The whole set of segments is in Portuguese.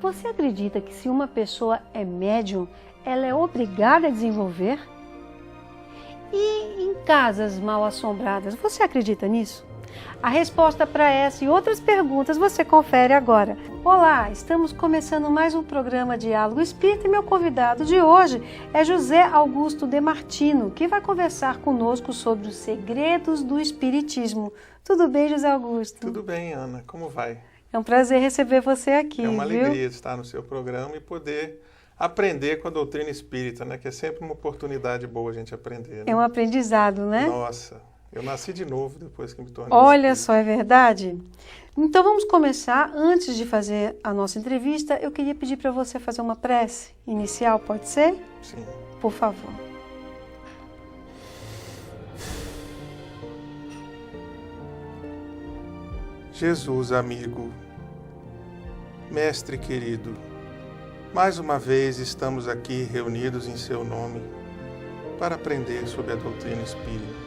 Você acredita que se uma pessoa é médium, ela é obrigada a desenvolver? E em casas mal assombradas, você acredita nisso? A resposta para essa e outras perguntas você confere agora. Olá, estamos começando mais um programa Diálogo Espírita e meu convidado de hoje é José Augusto de Martino, que vai conversar conosco sobre os segredos do Espiritismo. Tudo bem, José Augusto? Tudo bem, Ana. Como vai? É um prazer receber você aqui, É uma viu? alegria estar no seu programa e poder aprender com a doutrina espírita, né? Que é sempre uma oportunidade boa a gente aprender. Né? É um aprendizado, né? Nossa, eu nasci de novo depois que me tornei Olha espírita. só, é verdade? Então vamos começar. Antes de fazer a nossa entrevista, eu queria pedir para você fazer uma prece inicial, pode ser? Sim. Por favor. Jesus, amigo, mestre querido, mais uma vez estamos aqui reunidos em seu nome para aprender sobre a doutrina espírita.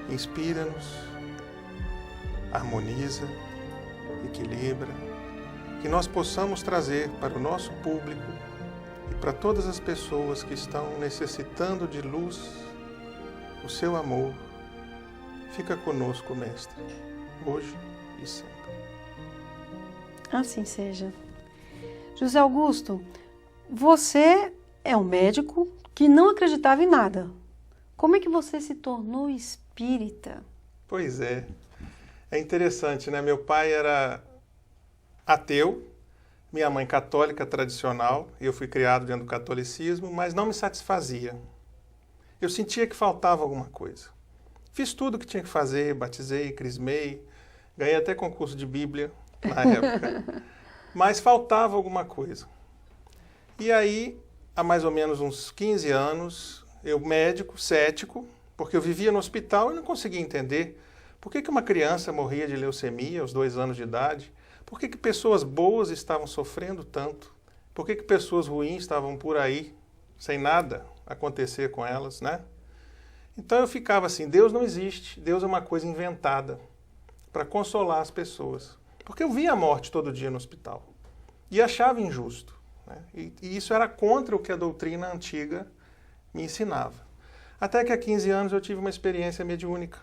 Inspira-nos, harmoniza, equilibra, que nós possamos trazer para o nosso público e para todas as pessoas que estão necessitando de luz, o seu amor. Fica conosco, mestre, hoje e sempre. Assim seja. José Augusto, você é um médico que não acreditava em nada. Como é que você se tornou espírita? Pois é. É interessante, né? Meu pai era ateu, minha mãe católica tradicional, e eu fui criado dentro do catolicismo, mas não me satisfazia. Eu sentia que faltava alguma coisa. Fiz tudo o que tinha que fazer, batizei, crismei, ganhei até concurso de Bíblia na época, mas faltava alguma coisa. E aí, há mais ou menos uns 15 anos, eu médico, cético, porque eu vivia no hospital e não conseguia entender por que uma criança morria de leucemia aos 2 anos de idade, por que pessoas boas estavam sofrendo tanto, por que pessoas ruins estavam por aí, sem nada acontecer com elas, né? Então eu ficava assim, Deus não existe, Deus é uma coisa inventada para consolar as pessoas. Porque eu via a morte todo dia no hospital e achava injusto. Né? E isso era contra o que a doutrina antiga me ensinava. Até que há 15 anos eu tive uma experiência mediúnica.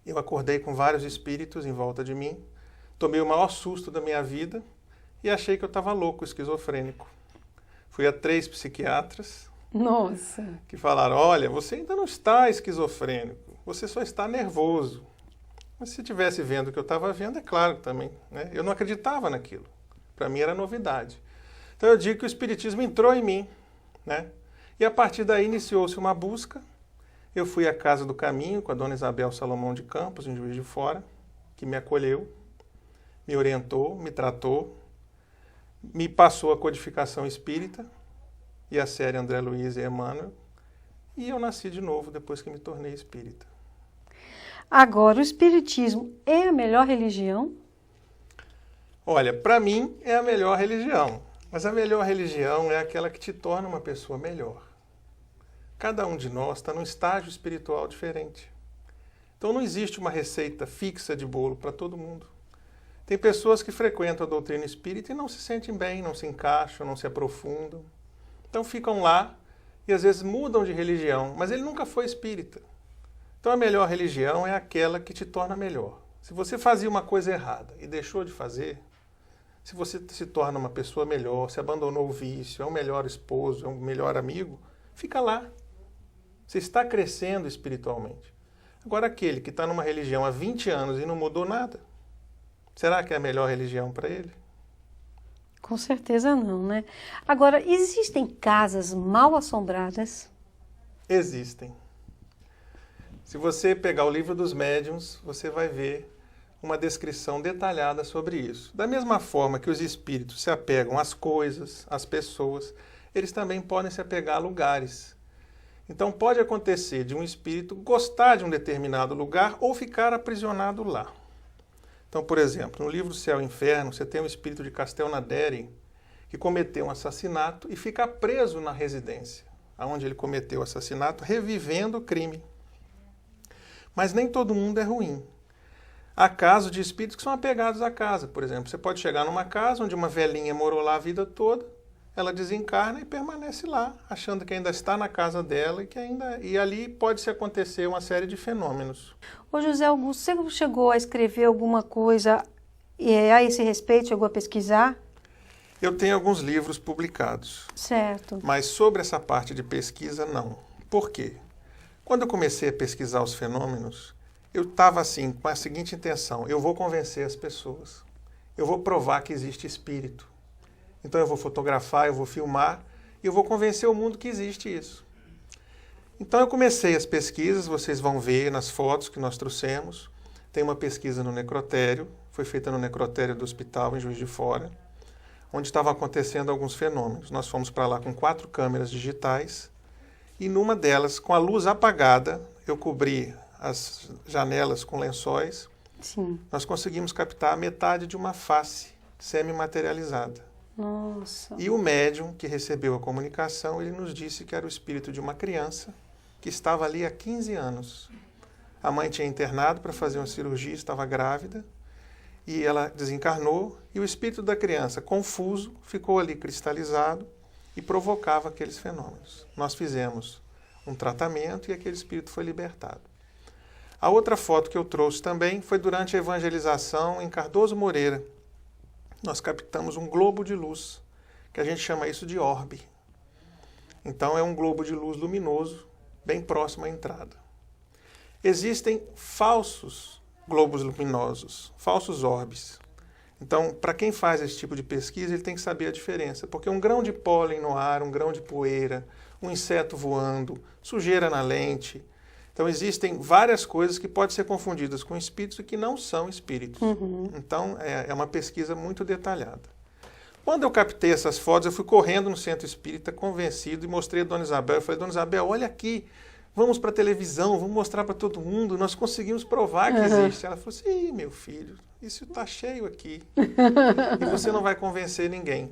Eu acordei com vários espíritos em volta de mim, tomei o maior susto da minha vida e achei que eu estava louco, esquizofrênico. Fui a 3 psiquiatras. Nossa! Que falaram, olha, você ainda não está esquizofrênico, você só está nervoso. Mas se estivesse vendo o que eu estava vendo, é claro também. Né? Eu não acreditava naquilo. Para mim era novidade. Então eu digo que o Espiritismo entrou em mim. Né? E a partir daí iniciou-se uma busca. Eu fui à Casa do Caminho com a dona Isabel Salomão de Campos, em Juiz de Fora, que me acolheu, me orientou, me tratou, me passou a codificação espírita e a série André Luiz e Emmanuel. E eu nasci de novo depois que me tornei espírita. Agora, o Espiritismo é a melhor religião? Olha, para mim é a melhor religião. Mas a melhor religião é aquela que te torna uma pessoa melhor. Cada um de nós está num estágio espiritual diferente. Então não existe uma receita fixa de bolo para todo mundo. Tem pessoas que frequentam a doutrina espírita e não se sentem bem, não se encaixam, não se aprofundam. Então ficam lá e às vezes mudam de religião, mas ele nunca foi espírita. Então a melhor religião é aquela que te torna melhor. Se você fazia uma coisa errada e deixou de fazer, se você se torna uma pessoa melhor, se abandonou o vício, é um melhor esposo, é um melhor amigo, fica lá. Você está crescendo espiritualmente. Agora aquele que está numa religião há 20 anos e não mudou nada, será que é a melhor religião para ele? Com certeza não, né? Agora, existem casas mal assombradas? Existem. Se você pegar o livro dos médiuns, você vai ver uma descrição detalhada sobre isso. Da mesma forma que os espíritos se apegam às coisas, às pessoas, eles também podem se apegar a lugares. Então pode acontecer de um espírito gostar de um determinado lugar ou ficar aprisionado lá. Então, por exemplo, no livro Céu e Inferno, você tem o espírito de Castelnaudary que cometeu um assassinato e fica preso na residência, onde ele cometeu o assassinato, revivendo o crime. Mas nem todo mundo é ruim. Há casos de espíritos que são apegados à casa. Por exemplo, você pode chegar numa casa onde uma velhinha morou lá a vida toda, ela desencarna e permanece lá, achando que ainda está na casa dela e ali pode-se acontecer uma série de fenômenos. Ô José Augusto, você chegou a escrever alguma coisa a esse respeito? Chegou a pesquisar? Eu tenho alguns livros publicados. Certo. Mas sobre essa parte de pesquisa, não. Por quê? Quando eu comecei a pesquisar os fenômenos, eu estava assim, com a seguinte intenção: eu vou convencer as pessoas. Eu vou provar que existe espírito. Então eu vou fotografar, eu vou filmar e eu vou convencer o mundo que existe isso. Então eu comecei as pesquisas, vocês vão ver nas fotos que nós trouxemos. Tem uma pesquisa no necrotério, foi feita no necrotério do hospital em Juiz de Fora, onde estavam acontecendo alguns fenômenos. Nós fomos para lá com 4 câmeras digitais e numa delas, com a luz apagada, eu cobri as janelas com lençóis. Sim. Nós conseguimos captar a metade de uma face semi-materializada. Nossa. E o médium que recebeu a comunicação, ele nos disse que era o espírito de uma criança que estava ali há 15 anos. A mãe tinha internado para fazer uma cirurgia, estava grávida, e ela desencarnou, e o espírito da criança, confuso, ficou ali cristalizado e provocava aqueles fenômenos. Nós fizemos um tratamento e aquele espírito foi libertado. A outra foto que eu trouxe também foi durante a evangelização em Cardoso Moreira. Nós captamos um globo de luz, que a gente chama isso de orbe. Então é um globo de luz luminoso, bem próximo à entrada. Existem falsos globos luminosos, falsos orbes. Então, para quem faz esse tipo de pesquisa, ele tem que saber a diferença, porque um grão de pólen no ar, um grão de poeira, um inseto voando, sujeira na lente. Então, existem várias coisas que podem ser confundidas com espíritos e que não são espíritos. Então, é uma pesquisa muito detalhada. Quando eu captei essas fotos, eu fui correndo no centro espírita, convencido, e mostrei a Dona Isabel. Eu falei: Dona Isabel, olha aqui, vamos para a televisão, vamos mostrar para todo mundo, nós conseguimos provar que existe. Ela falou assim: meu filho, isso está cheio aqui. E você não vai convencer ninguém.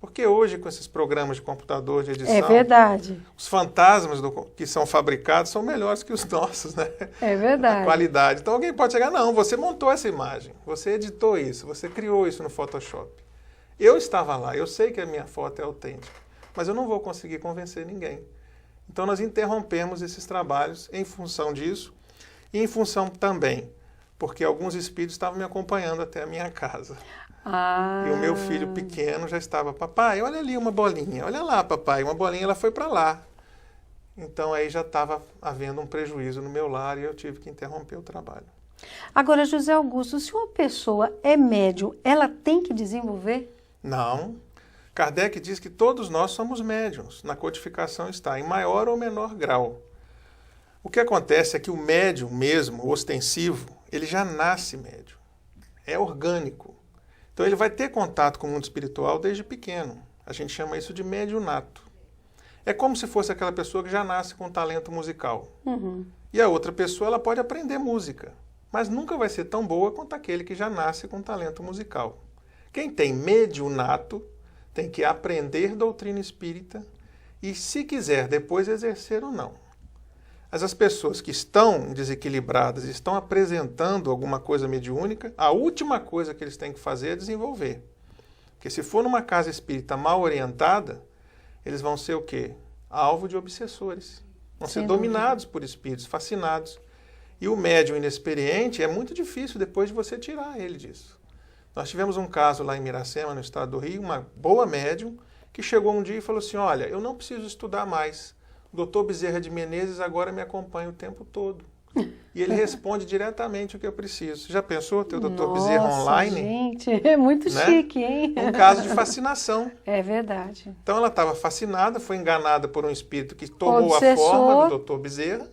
Porque hoje, com esses programas de computador, de edição... É verdade. Os fantasmas que são fabricados são melhores que os nossos, né? É verdade. A qualidade. Então alguém pode chegar: não, você montou essa imagem, você editou isso, você criou isso no Photoshop. Eu estava lá, eu sei que a minha foto é autêntica, mas eu não vou conseguir convencer ninguém. Então nós interrompemos esses trabalhos em função disso e em função também, porque alguns espíritos estavam me acompanhando até a minha casa. E o meu filho pequeno já estava: papai, olha ali uma bolinha, olha lá, papai, uma bolinha, ela foi para lá. Então aí já estava havendo um prejuízo no meu lar e eu tive que interromper o trabalho. Agora, José Augusto, se uma pessoa é médium, ela tem que desenvolver? Não. Kardec diz que todos nós somos médiuns. Na codificação está, em maior ou menor grau. O que acontece é que o médium mesmo, o ostensivo, ele já nasce médium. É orgânico. Então ele vai ter contato com o mundo espiritual desde pequeno. A gente chama isso de mediunato. É como se fosse aquela pessoa que já nasce com talento musical. E a outra pessoa, ela pode aprender música, mas nunca vai ser tão boa quanto aquele que já nasce com talento musical. Quem tem mediunato tem que aprender doutrina espírita e, se quiser, depois exercer ou não. Mas as pessoas que estão desequilibradas, estão apresentando alguma coisa mediúnica, a última coisa que eles têm que fazer é desenvolver. Porque se for numa casa espírita mal orientada, eles vão ser o quê? Alvo de obsessores. Vão ser dominados por espíritos, fascinados. E o médium inexperiente é muito difícil depois de você tirar ele disso. Nós tivemos um caso lá em Miracema, no estado do Rio, uma boa médium, que chegou um dia e falou assim: olha, eu não preciso estudar mais. O doutor Bezerra de Menezes agora me acompanha o tempo todo. E ele responde diretamente o que eu preciso. Você já pensou ter o doutor Bezerra online? Gente, é muito chique, hein? Um caso de fascinação. É verdade. Então ela estava fascinada, foi enganada por um espírito que tomou a forma do doutor Bezerra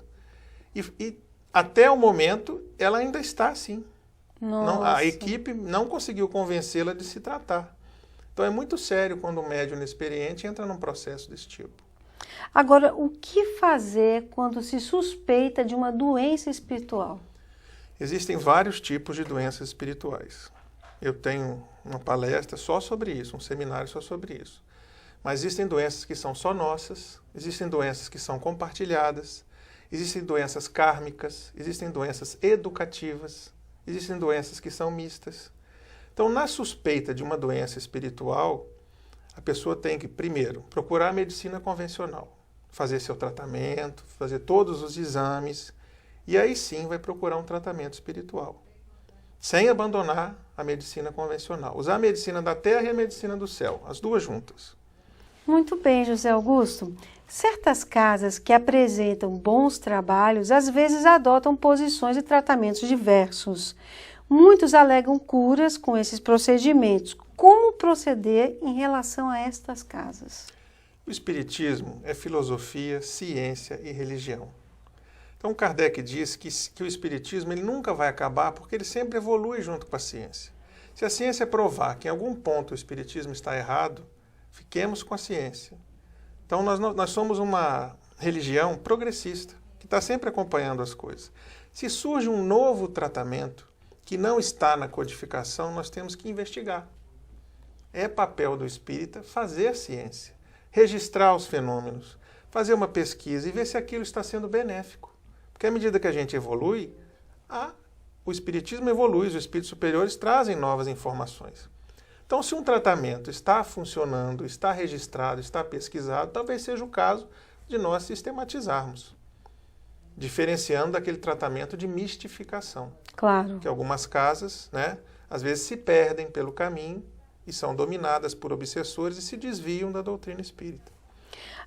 e até o momento ela ainda está assim. Não, a equipe não conseguiu convencê-la de se tratar. Então é muito sério quando um médium inexperiente entra num processo desse tipo. Agora, o que fazer quando se suspeita de uma doença espiritual? Existem vários tipos de doenças espirituais. Eu tenho uma palestra só sobre isso, um seminário só sobre isso. Mas existem doenças que são só nossas, existem doenças que são compartilhadas, existem doenças kármicas, existem doenças educativas, existem doenças que são mistas. Então, na suspeita de uma doença espiritual, a pessoa tem que, primeiro, procurar a medicina convencional, fazer seu tratamento, fazer todos os exames, e aí sim vai procurar um tratamento espiritual, sem abandonar a medicina convencional. Usar a medicina da terra e a medicina do céu, as duas juntas. Muito bem, José Augusto. Certas casas que apresentam bons trabalhos, às vezes adotam posições e tratamentos diversos. Muitos alegam curas com esses procedimentos. Como proceder em relação a estas casas? O Espiritismo é filosofia, ciência e religião. Então Kardec diz que o Espiritismo ele nunca vai acabar porque ele sempre evolui junto com a ciência. Se a ciência provar que em algum ponto o Espiritismo está errado, fiquemos com a ciência. Então nós somos uma religião progressista, que está sempre acompanhando as coisas. Se surge um novo tratamento que não está na codificação, nós temos que investigar. É papel do espírita fazer ciência, registrar os fenômenos, fazer uma pesquisa e ver se aquilo está sendo benéfico. Porque à medida que a gente evolui, o espiritismo evolui, os espíritos superiores trazem novas informações. Então, se um tratamento está funcionando, está registrado, está pesquisado, talvez seja o caso de nós sistematizarmos, diferenciando daquele tratamento de mistificação. Claro. Que algumas casas, às vezes se perdem pelo caminho e são dominadas por obsessores e se desviam da doutrina espírita.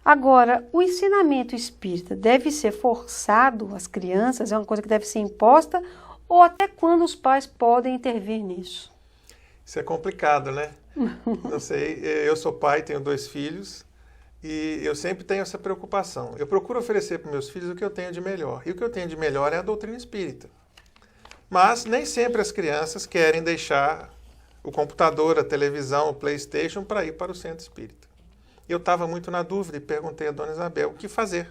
Agora, o ensinamento espírita deve ser forçado às crianças? É uma coisa que deve ser imposta? Ou até quando os pais podem intervir nisso? Isso é complicado, né? Não sei, eu sou pai, tenho 2 filhos e eu sempre tenho essa preocupação. Eu procuro oferecer para meus filhos o que eu tenho de melhor. E o que eu tenho de melhor é a doutrina espírita. Mas nem sempre as crianças querem deixar o computador, a televisão, o PlayStation para ir para o centro espírita. Eu estava muito na dúvida e perguntei a Dona Isabel o que fazer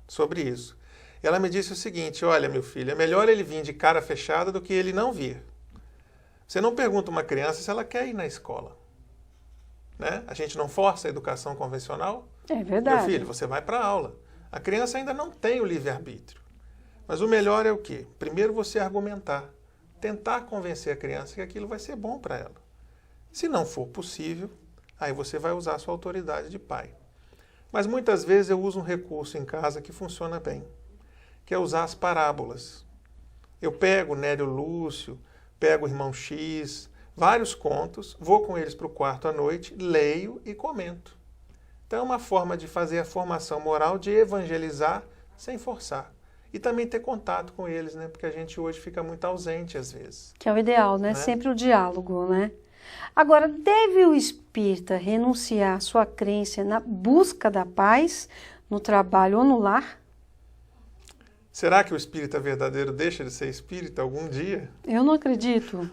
sobre isso. Ela me disse o seguinte: olha, meu filho, é melhor ele vir de cara fechada do que ele não vir. Você não pergunta uma criança se ela quer ir na escola. A gente não força a educação convencional. É verdade. Meu filho, você vai para a aula. A criança ainda não tem o livre-arbítrio. Mas o melhor é o quê? Primeiro você argumentar, tentar convencer a criança que aquilo vai ser bom para ela. Se não for possível, aí você vai usar a sua autoridade de pai. Mas muitas vezes eu uso um recurso em casa que funciona bem, que é usar as parábolas. Eu pego o Nélio Lúcio, pego o Irmão X, vários contos, vou com eles para o quarto à noite, leio e comento. Então é uma forma de fazer a formação moral, de evangelizar sem forçar. E também ter contato com eles, porque a gente hoje fica muito ausente às vezes. Que é o ideal, Sempre o diálogo, Agora, deve o espírita renunciar à sua crença na busca da paz, no trabalho ou no lar? Será que o espírita verdadeiro deixa de ser espírita algum dia? Eu não acredito.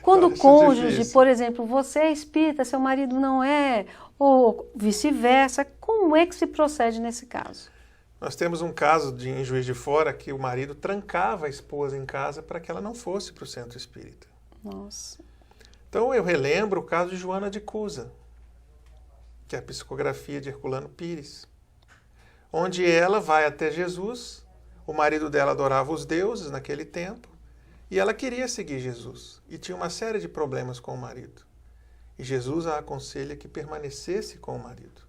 Quando o cônjuge, por exemplo, você é espírita, seu marido não é, ou vice-versa, como é que se procede nesse caso? Nós temos um caso em Juiz de Fora que o marido trancava a esposa em casa para que ela não fosse para o centro espírita. Nossa. Então eu relembro o caso de Joana de Cusa, que é a psicografia de Herculano Pires, onde ela vai até Jesus, o marido dela adorava os deuses naquele tempo, e ela queria seguir Jesus, e tinha uma série de problemas com o marido. E Jesus a aconselha que permanecesse com o marido.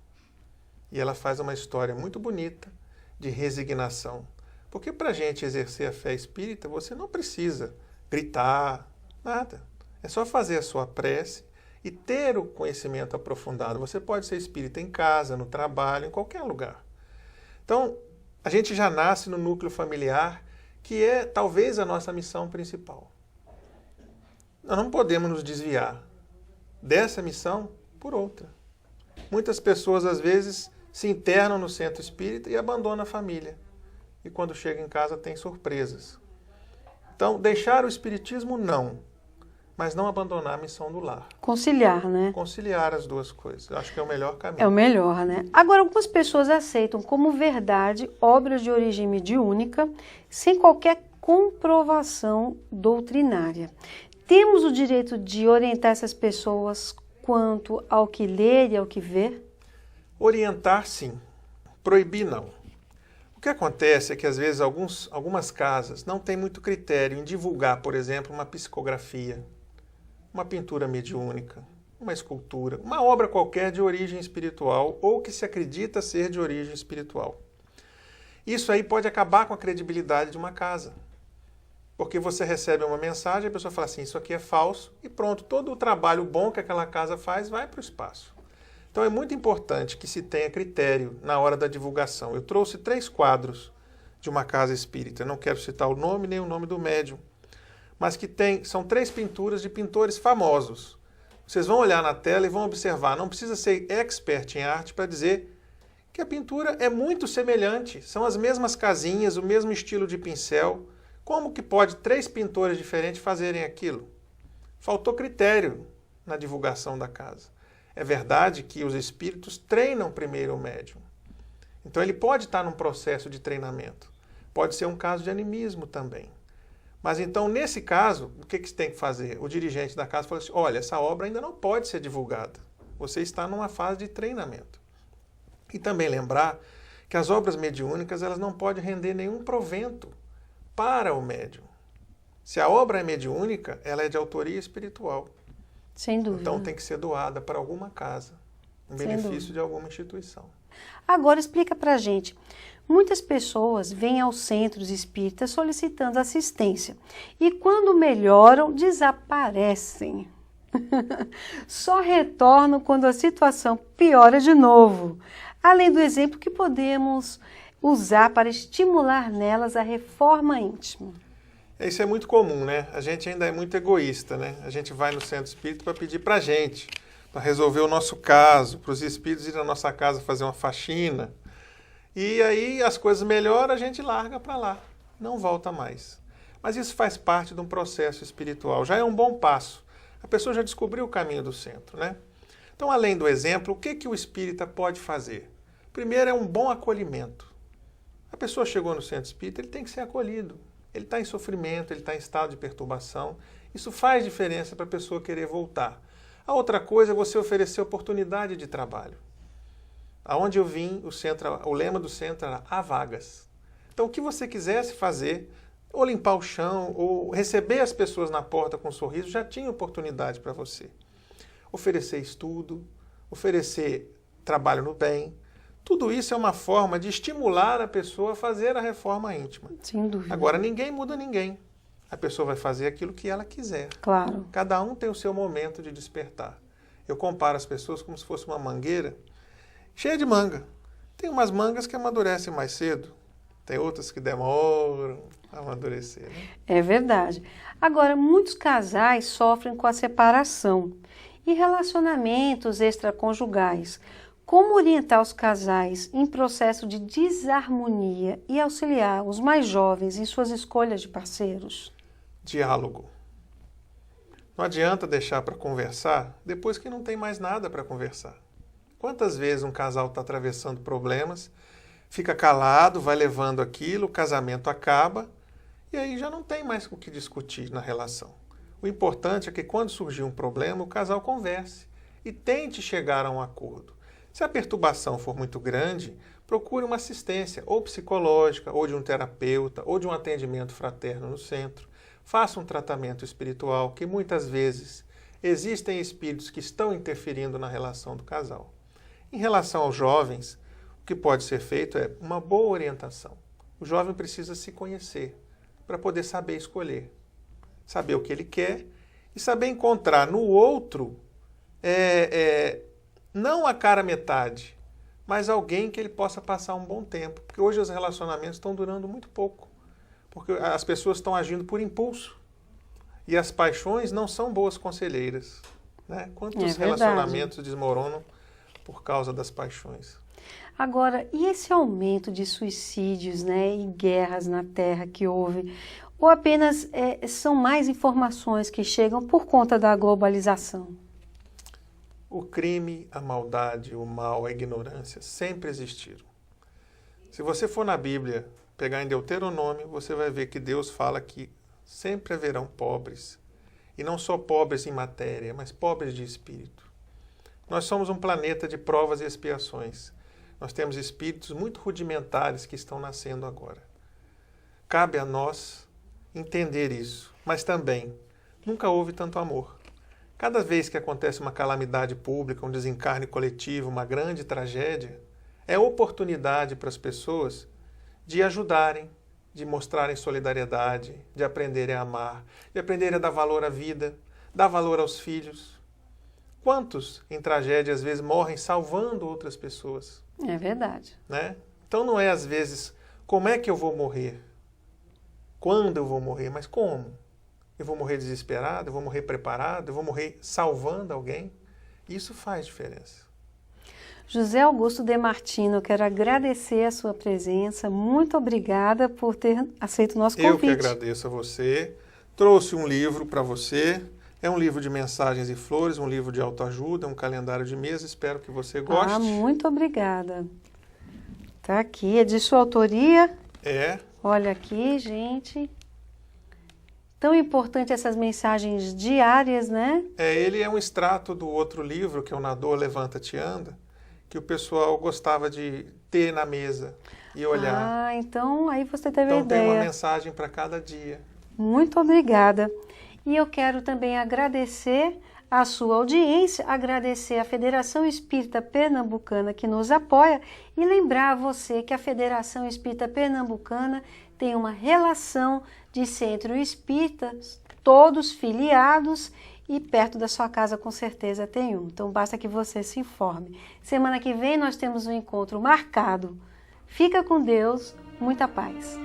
E ela faz uma história muito bonita de resignação, porque para a gente exercer a fé espírita, você não precisa gritar, nada. É só fazer a sua prece e ter o conhecimento aprofundado. Você pode ser espírita em casa, no trabalho, em qualquer lugar. Então, a gente já nasce no núcleo familiar, que é talvez a nossa missão principal. Nós não podemos nos desviar dessa missão por outra. Muitas pessoas, às vezes, se internam no centro espírita e abandonam a família. E quando chegam em casa, tem surpresas. Então, deixar o espiritismo, não. Mas não abandonar a missão do lar. Conciliar, Conciliar as duas coisas. Eu acho que é o melhor caminho. É o melhor, Agora, algumas pessoas aceitam como verdade obras de origem mediúnica sem qualquer comprovação doutrinária. Temos o direito de orientar essas pessoas quanto ao que ler e ao que ver? Orientar, sim. Proibir, não. O que acontece é que, às vezes, algumas casas não têm muito critério em divulgar, por exemplo, uma psicografia, uma pintura mediúnica, uma escultura, uma obra qualquer de origem espiritual ou que se acredita ser de origem espiritual. Isso aí pode acabar com a credibilidade de uma casa. Porque você recebe uma mensagem, a pessoa fala assim, isso aqui é falso, e pronto, todo o trabalho bom que aquela casa faz vai para o espaço. Então é muito importante que se tenha critério na hora da divulgação. Eu trouxe 3 quadros de uma casa espírita, não quero citar o nome nem o nome do médium, mas que são 3 pinturas de pintores famosos. Vocês vão olhar na tela e vão observar, não precisa ser expert em arte para dizer que a pintura é muito semelhante, são as mesmas casinhas, o mesmo estilo de pincel. Como que pode 3 pintores diferentes fazerem aquilo? Faltou critério na divulgação da casa. É verdade que os espíritos treinam primeiro o médium. Então ele pode estar num processo de treinamento. Pode ser um caso de animismo também. Mas então, nesse caso, o que você tem que fazer? O dirigente da casa fala assim, olha, essa obra ainda não pode ser divulgada. Você está numa fase de treinamento. E também lembrar que as obras mediúnicas elas não podem render nenhum provento para o médium. Se a obra é mediúnica, ela é de autoria espiritual. Sem dúvida. Então tem que ser doada para alguma casa, em benefício de alguma instituição. Agora explica pra gente. Muitas pessoas vêm aos centros espíritas solicitando assistência e quando melhoram, desaparecem. Só retornam quando a situação piora de novo. Além do exemplo que podemos usar para estimular nelas a reforma íntima. Isso é muito comum, né? A gente ainda é muito egoísta, né? A gente vai no centro espírita para pedir para a gente, para resolver o nosso caso, para os espíritos ir na nossa casa fazer uma faxina. E aí as coisas melhoram, a gente larga para lá, não volta mais. Mas isso faz parte de um processo espiritual, já é um bom passo. A pessoa já descobriu o caminho do centro, né? Então, além do exemplo, o que o espírita pode fazer? Primeiro é um bom acolhimento. A pessoa chegou no centro espírita, ele tem que ser acolhido. Ele está em sofrimento, ele está em estado de perturbação. Isso faz diferença para a pessoa querer voltar. A outra coisa é você oferecer oportunidade de trabalho. Aonde eu vim, o lema do centro era há vagas. Então, o que você quisesse fazer, ou limpar o chão, ou receber as pessoas na porta com um sorriso, já tinha oportunidade para você. Oferecer estudo, oferecer trabalho no bem. Tudo isso é uma forma de estimular a pessoa a fazer a reforma íntima. Sem dúvida. Agora, ninguém muda ninguém. A pessoa vai fazer aquilo que ela quiser. Claro. Cada um tem o seu momento de despertar. Eu comparo as pessoas como se fosse uma mangueira cheia de manga. Tem umas mangas que amadurecem mais cedo. Tem outras que demoram a amadurecer. Né? É verdade. Agora, muitos casais sofrem com a separação e relacionamentos extraconjugais. Como orientar os casais em processo de desarmonia e auxiliar os mais jovens em suas escolhas de parceiros? Diálogo. Não adianta deixar para conversar depois que não tem mais nada para conversar. Quantas vezes um casal está atravessando problemas, fica calado, vai levando aquilo, o casamento acaba e aí já não tem mais o que discutir na relação. O importante é que quando surgir um problema, o casal converse e tente chegar a um acordo. Se a perturbação for muito grande, procure uma assistência, ou psicológica, ou de um terapeuta, ou de um atendimento fraterno no centro. Faça um tratamento espiritual, que muitas vezes existem espíritos que estão interferindo na relação do casal. Em relação aos jovens, o que pode ser feito é uma boa orientação. O jovem precisa se conhecer para poder saber escolher, saber o que ele quer e saber encontrar no outro não a cara metade, mas alguém que ele possa passar um bom tempo. Porque hoje os relacionamentos estão durando muito pouco. Porque as pessoas estão agindo por impulso. E as paixões não são boas conselheiras. Né? Quantos relacionamentos desmoronam por causa das paixões? Agora, e esse aumento de suicídios, né, e guerras na Terra que houve? Ou apenas são mais informações que chegam por conta da globalização? O crime, a maldade, o mal, a ignorância sempre existiram. Se você for na Bíblia, pegar em Deuteronômio, você vai ver que Deus fala que sempre haverão pobres. E não só pobres em matéria, mas pobres de espírito. Nós somos um planeta de provas e expiações. Nós temos espíritos muito rudimentares que estão nascendo agora. Cabe a nós entender isso, mas também nunca houve tanto amor. Cada vez que acontece uma calamidade pública, um desencarne coletivo, uma grande tragédia, é oportunidade para as pessoas de ajudarem, de mostrarem solidariedade, de aprenderem a amar, de aprenderem a dar valor à vida, dar valor aos filhos. Quantos em tragédia às vezes morrem salvando outras pessoas? É verdade. Né? Então não é às vezes como é que eu vou morrer, quando eu vou morrer, mas como? Eu vou morrer desesperado, eu vou morrer preparado, eu vou morrer salvando alguém? Isso faz diferença. José Augusto de Martino, eu quero agradecer a sua presença. Muito obrigada por ter aceito o nosso convite. Eu que agradeço a você. Trouxe um livro para você. É um livro de mensagens e flores, um livro de autoajuda, um calendário de mesa. Espero que você goste. Muito obrigada. Tá aqui, é de sua autoria. É. Olha aqui, gente. Tão importante essas mensagens diárias, né? Ele é um extrato do outro livro, que é o Nador, Levanta-te, Anda, que o pessoal gostava de ter na mesa e olhar. Ah, então aí você teve a Então ideia. tem uma mensagem para cada dia. Muito obrigada. E eu quero também agradecer a sua audiência, agradecer à Federação Espírita Pernambucana que nos apoia e lembrar a você que a Federação Espírita Pernambucana tem uma relação de centro espírita, todos filiados, e perto da sua casa com certeza tem um. Então basta que você se informe. Semana que vem nós temos um encontro marcado. Fica com Deus, muita paz.